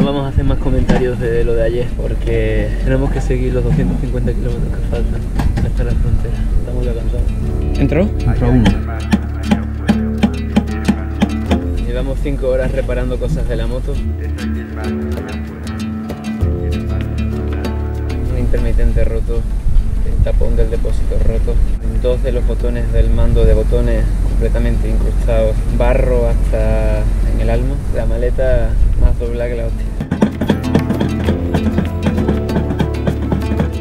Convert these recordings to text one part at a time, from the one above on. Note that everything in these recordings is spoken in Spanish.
vamos a hacer más comentarios de lo de ayer porque tenemos que seguir los 250 kilómetros que faltan hasta la frontera. Estamos ya cansados. ¿Entró? Entró uno. Llevamos 5 horas reparando cosas de la moto. Un intermitente roto, el tapón del depósito roto, 2 de los botones del mando de botones completamente incrustados, barro hasta en el alma, la maleta más doblada que la hostia.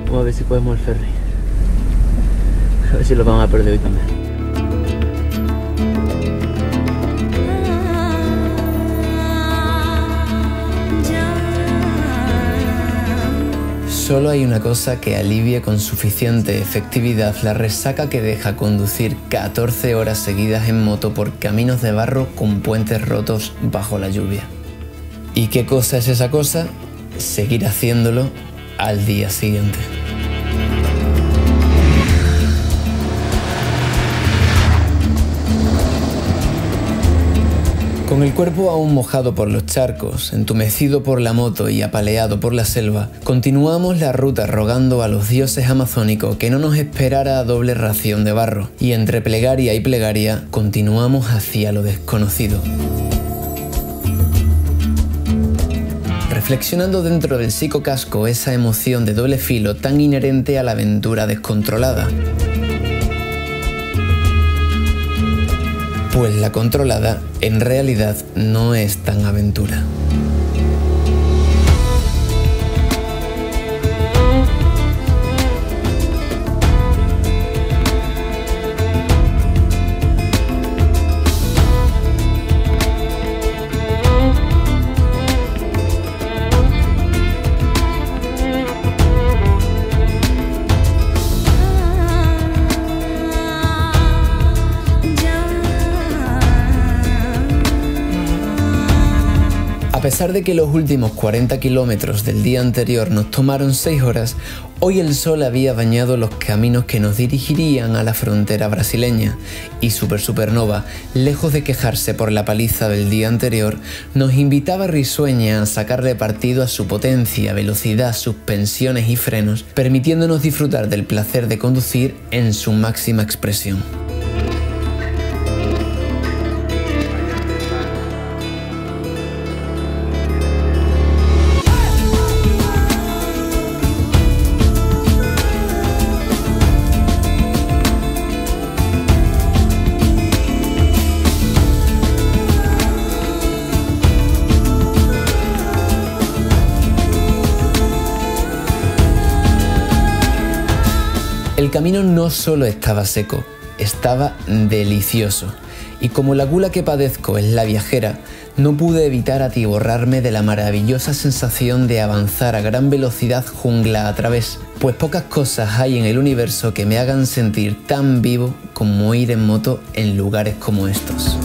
Vamos a ver si podemos el ferry. A ver si lo vamos a perder hoy también. Solo hay una cosa que alivie con suficiente efectividad la resaca que deja conducir 14 horas seguidas en moto por caminos de barro con puentes rotos bajo la lluvia. ¿Y qué cosa es esa cosa? Seguir haciéndolo al día siguiente. Con el cuerpo aún mojado por los charcos, entumecido por la moto y apaleado por la selva, continuamos la ruta rogando a los dioses amazónicos que no nos esperara doble ración de barro, y entre plegaria y plegaria continuamos hacia lo desconocido. Reflexionando dentro del psicocasco esa emoción de doble filo tan inherente a la aventura descontrolada. Pues la controlada en realidad no es tan aventura. A pesar de que los últimos 40 kilómetros del día anterior nos tomaron 6 horas, hoy el sol había bañado los caminos que nos dirigirían a la frontera brasileña y Super Supernova, lejos de quejarse por la paliza del día anterior, nos invitaba risueña a sacarle partido a su potencia, velocidad, suspensiones y frenos, permitiéndonos disfrutar del placer de conducir en su máxima expresión. El camino no solo estaba seco, estaba delicioso. Y como la gula que padezco es la viajera, no pude evitar atiborrarme de la maravillosa sensación de avanzar a gran velocidad jungla a través, pues pocas cosas hay en el universo que me hagan sentir tan vivo como ir en moto en lugares como estos.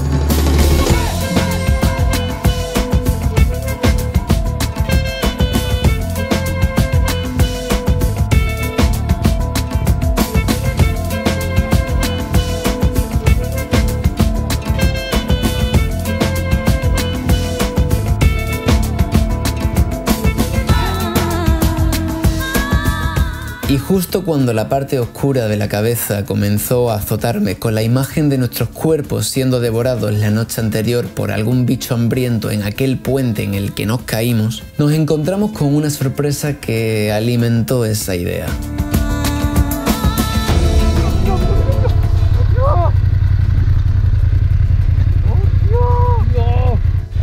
Y justo cuando la parte oscura de la cabeza comenzó a azotarme con la imagen de nuestros cuerpos siendo devorados la noche anterior por algún bicho hambriento en aquel puente en el que nos caímos, nos encontramos con una sorpresa que alimentó esa idea.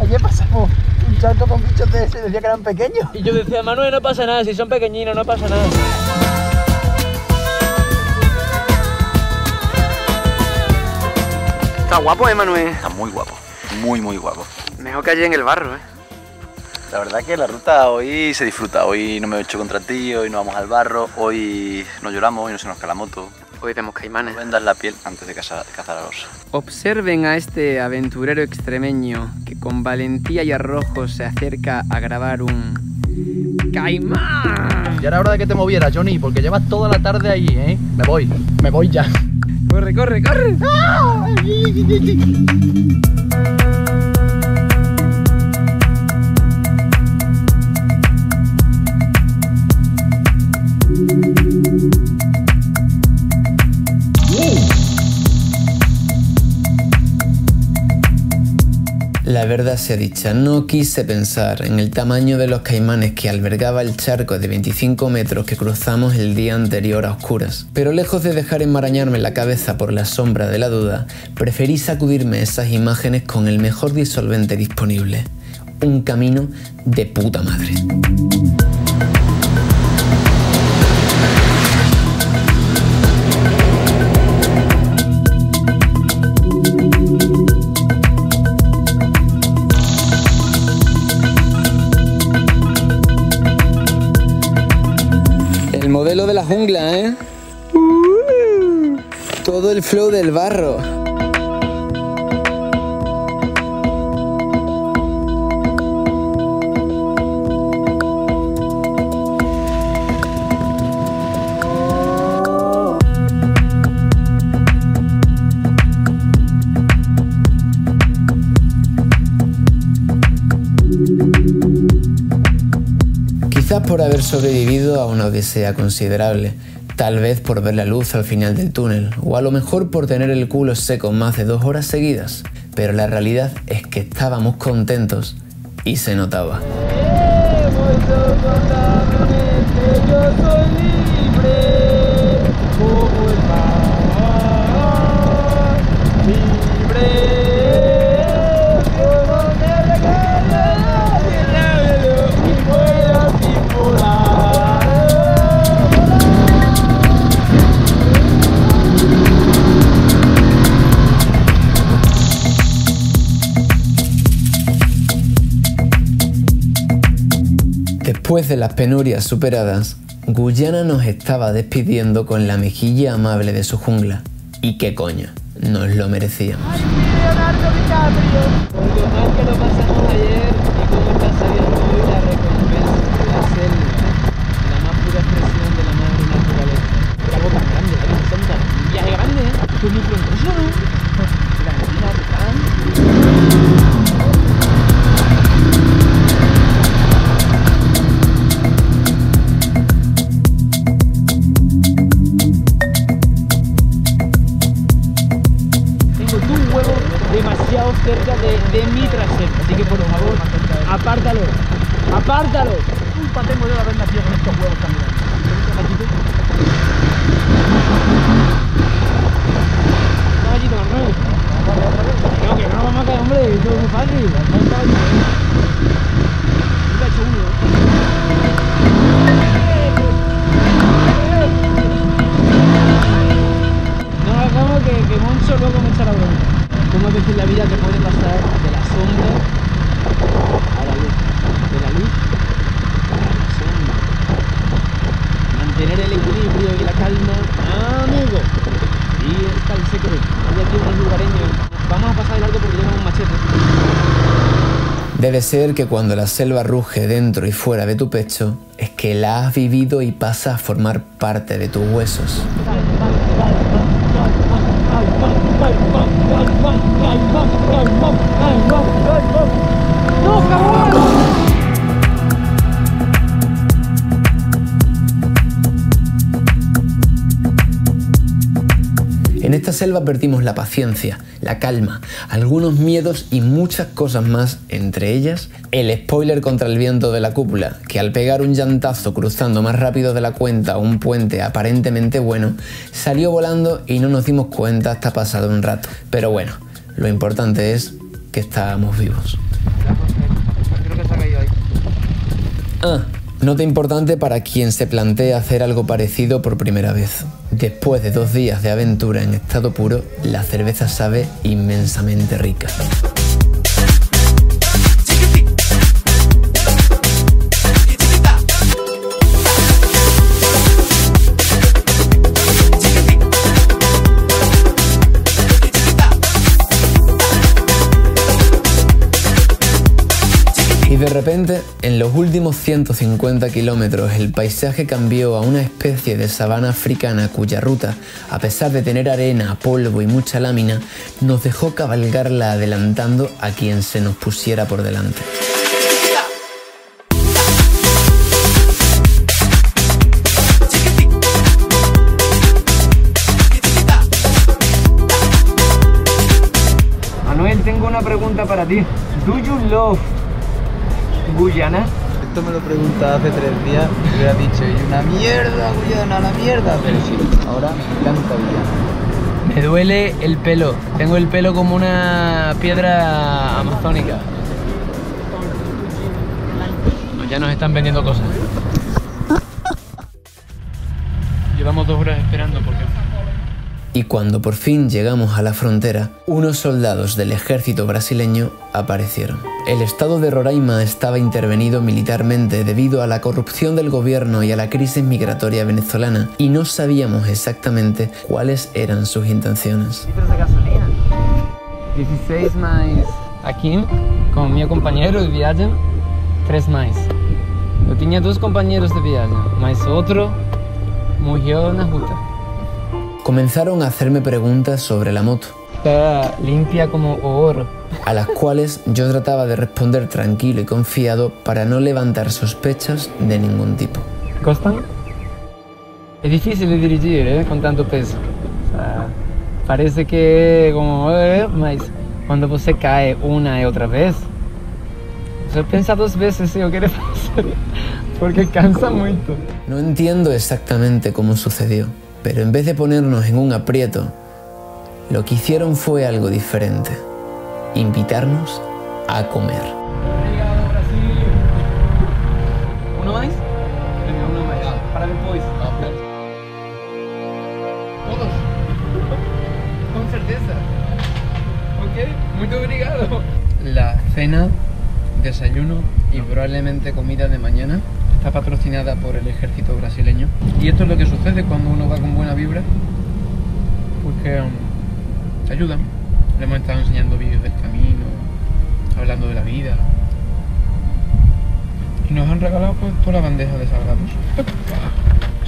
Ayer pasamos un charco con bichos de ese, decía que eran pequeños. Y yo decía, Manuel, no pasa nada, si son pequeñinos no pasa nada. Está guapo, Manuel. Está muy guapo, muy guapo. Mejor que allí en el barro, La verdad que la ruta hoy se disfruta, hoy no me he hecho contra ti, hoy no vamos al barro, hoy no lloramos, hoy no se nos cae la moto. Hoy vemos caimanes. No vendas la piel antes de cazar al oso. Observen a este aventurero extremeño que con valentía y arrojo se acerca a grabar un caimán. Ya era hora de que te movieras, Johnny, porque llevas toda la tarde ahí, ¿eh? Me voy ya. Corre, corre, corre. verdad sea dicha, no quise pensar en el tamaño de los caimanes que albergaba el charco de 25 metros que cruzamos el día anterior a oscuras. Pero lejos de dejar enmarañarme la cabeza por la sombra de la duda, preferí sacudirme esas imágenes con el mejor disolvente disponible. Un camino de puta madre. El modelo de la jungla, ¿eh? Todo el flow del barro. Quizás por haber sobrevivido a una odisea considerable, tal vez por ver la luz al final del túnel, o a lo mejor por tener el culo seco más de 2 horas seguidas, pero la realidad es que estábamos contentos y se notaba. Después de las penurias superadas, Guyana nos estaba despidiendo con la mejilla amable de su jungla. ¿Y qué coño? Nos lo merecíamos. ¡Ay, Leonardo DiCaprio! Por lo mal que lo pasamos ayer y cómo está saliendo hoy la recompensa de la selva. La más pura expresión de la madre naturaleza. Pero algo tan grande, hay un montón de viaje grande, ¿eh? Esto es muy frondoso, ¿no? La gallina rural. Demasiado cerca de mi trasero, así que por favor, apártalo, apártalo. Culpa tengo yo de haber nacido con estos huevos tan grandes. No, allí no, que no vamos a caer, hombre, esto es muy fácil. Nunca he hecho uno. No hagamos que Moncho luego me echa la broma. ¿Cómo a veces la vida te puede pasar de la sombra a la luz? De la luz a la sombra. Mantener el equilibrio y la calma, amigo. Y está el secreto. Hay aquí unos lugareños. Vamos a pasar de largo porque llevan un machete. Debe ser que cuando la selva ruge dentro y fuera de tu pecho, es que la has vivido y pasa a formar parte de tus huesos. En esta selva perdimos la paciencia, la calma, algunos miedos y muchas cosas más, entre ellas el spoiler contra el viento de la cúpula, que al pegar un llantazo cruzando más rápido de la cuenta un puente aparentemente bueno, salió volando y no nos dimos cuenta hasta pasado un rato. Pero bueno, lo importante es que estábamos vivos. Creo que se ha caído ahí. Nota importante para quien se plantea hacer algo parecido por primera vez. Después de 2 días de aventura en estado puro, la cerveza sabe inmensamente rica. Y de repente, en los últimos 150 kilómetros, el paisaje cambió a una especie de sabana africana cuya ruta, a pesar de tener arena, polvo y mucha lámina, nos dejó cabalgarla adelantando a quien se nos pusiera por delante. Manuel, tengo una pregunta para ti. Do you love Guyana? Esto me lo pregunta hace 3 días y hubiera dicho, y una mierda, Guyana, la mierda. Pero sí, ahora me encanta Guyana. Me duele el pelo. Tengo el pelo como una piedra amazónica. Ya nos están vendiendo cosas. Llevamos 2 horas esperando porque... Y cuando por fin llegamos a la frontera, unos soldados del ejército brasileño aparecieron. El estado de Roraima estaba intervenido militarmente debido a la corrupción del gobierno y a la crisis migratoria venezolana, y no sabíamos exactamente cuáles eran sus intenciones. Litros de gasolina. 16 más aquí, con mi compañero de viaje, 3 más. Yo tenía 2 compañeros de viaje, más otro murió en la ruta. Comenzaron a hacerme preguntas sobre la moto, Está limpia como oro. a las cuales yo trataba de responder tranquilo y confiado para no levantar sospechas de ningún tipo. ¿Costan? Es difícil de dirigir, con tanto peso. O sea, parece que como... mas cuando você cae una y otra vez, você pensa 2 veces si yo quiero hacer, porque cansa mucho. No entiendo exactamente cómo sucedió, pero en vez de ponernos en un aprieto, lo que hicieron fue algo diferente: invitarnos a comer. Obrigado, Brasil. ¿Uno más? Uno más. Para después. Todos. Con certeza. Ok, muy obrigado. La cena, desayuno y probablemente comida de mañana está patrocinada por el ejército brasileño. Y esto es lo que sucede cuando uno va con buena vibra, porque te ayudan. Le hemos estado enseñando vídeos del camino, hablando de la vida, y nos han regalado pues toda la bandeja de salgados.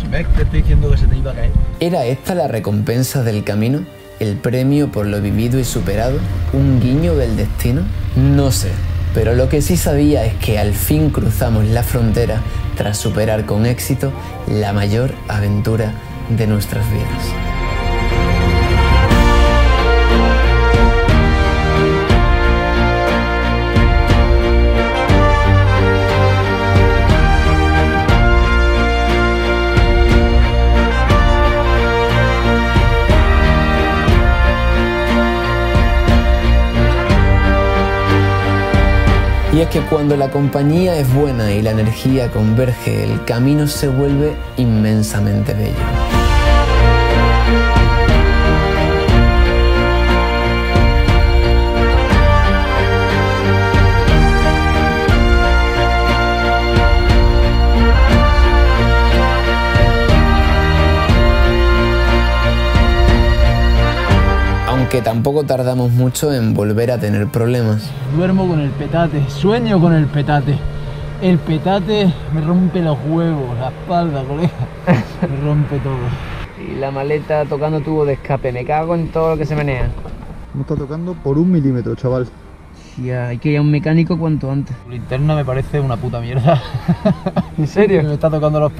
¿Ves que te estoy diciendo que se te iba a caer? ¿Era esta la recompensa del camino? ¿El premio por lo vivido y superado? ¿Un guiño del destino? No sé, pero lo que sí sabía es que al fin cruzamos la frontera tras superar con éxito la mayor aventura de nuestras vidas. Y es que cuando la compañía es buena y la energía converge, el camino se vuelve inmensamente bello. Aunque tampoco tardamos mucho en volver a tener problemas. Duermo con el petate, sueño con el petate. El petate me rompe los huevos, la espalda, colega. Me rompe todo. Y la maleta tocando tubo de escape, me cago en todo lo que se menea. No está tocando por 1 milímetro, chaval. Ya, hay que ir a un mecánico cuanto antes. La linterna me parece una puta mierda. ¿En serio? Me está tocando los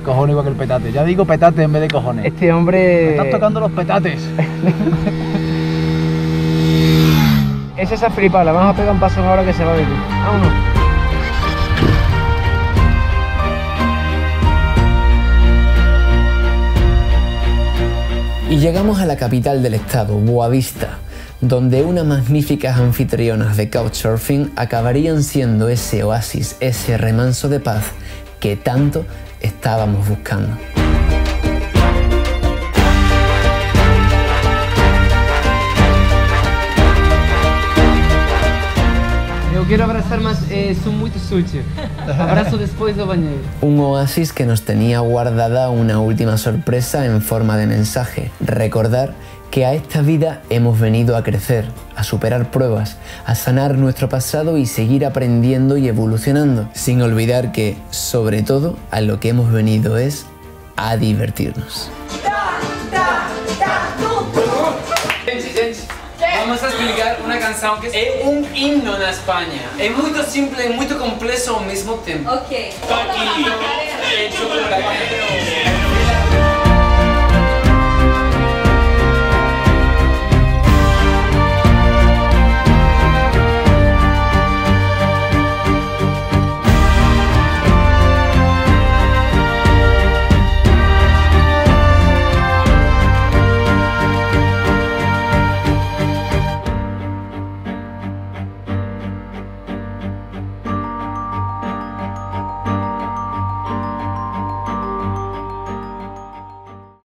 cojones igual que el petate. Ya digo petate en vez de cojones. Este hombre... Me están tocando los petates. Es esa flipada, vamos a pegar un paso ahora que se va a ver. Vámonos. Y llegamos a la capital del estado, Boavista, donde unas magníficas anfitrionas de couchsurfing acabarían siendo ese oasis, ese remanso de paz que tanto estábamos buscando. Eu quero abrazar, mas sou muito sucio. Abrazo después do bañeiro. Un oasis que nos tenía guardada una última sorpresa en forma de mensaje. Recordar que a esta vida hemos venido a crecer, a superar pruebas, a sanar nuestro pasado y seguir aprendiendo y evolucionando. Sin olvidar que, sobre todo, a lo que hemos venido es a divertirnos. Vamos a explicar una canción que es un himno en España. Es muy simple y muy complejo al mismo tiempo. Ok. Aquí, chocolate.